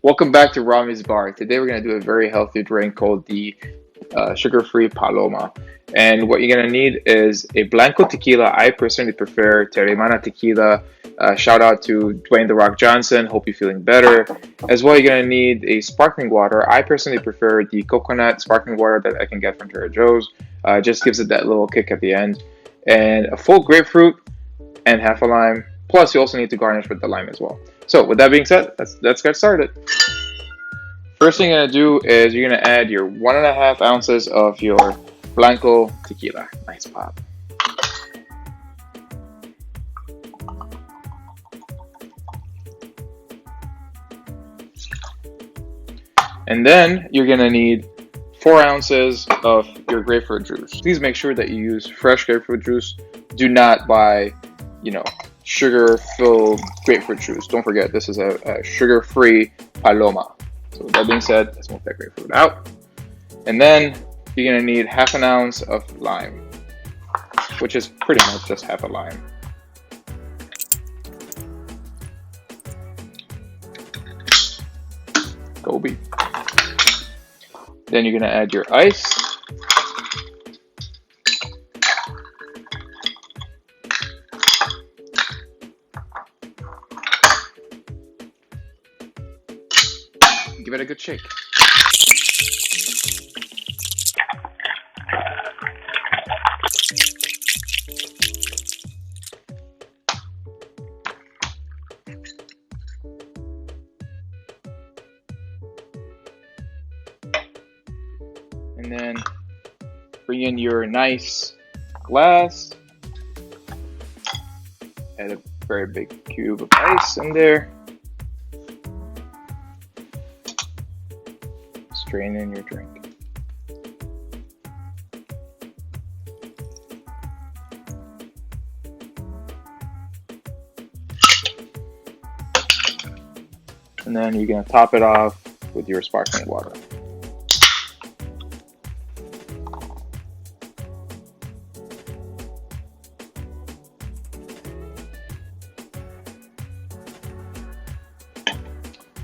Welcome back to Rami's Bar. Today we're going to do a very healthy drink called the Sugar Free Paloma. And what you're going to need is a Blanco Tequila. I personally prefer Teremana Tequila. Shout out to Dwayne The Rock Johnson. Hope you're feeling better. As well, you're going to need a sparkling water. I personally prefer the coconut sparkling water that I can get from Trader Joe's. Just gives it that little kick at the end. And a full grapefruit and half a lime. Plus, you also need to garnish with the lime as well. So, with that being said, let's get started. First thing you're gonna do is you're gonna add your 1.5 ounces of your Blanco Tequila. Nice pop. And then you're gonna need 4 ounces of your grapefruit juice. Please make sure that you use fresh grapefruit juice. Do not buy, sugar-filled grapefruit juice. Don't forget, this is a sugar-free Paloma. So with that being said, let's move that grapefruit out. And then you're gonna need half an ounce of lime, which is pretty much just half a lime. Gobi. Then you're gonna add your ice. Give it a good shake. And then bring in your nice glass. Add a very big cube of ice in there. Strain in your drink. And then you're going to top it off with your sparkling water.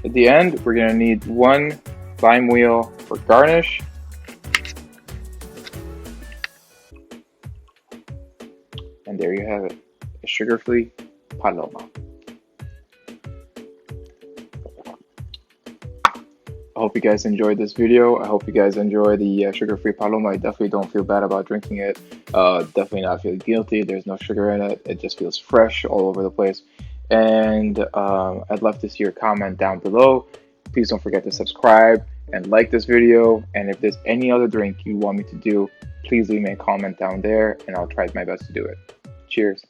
At the end, we're going to need 1 lime wheel for garnish. And there you have it, a sugar-free Paloma. I hope you guys enjoyed this video. I hope you guys enjoy the sugar-free Paloma. I definitely don't feel bad about drinking it. Definitely not feel guilty. There's no sugar in it. It just feels fresh all over the place. And I'd love to see your comment down below. Please don't forget to subscribe and like this video. And if there's any other drink you want me to do, please leave me a comment down there and I'll try my best to do it. Cheers.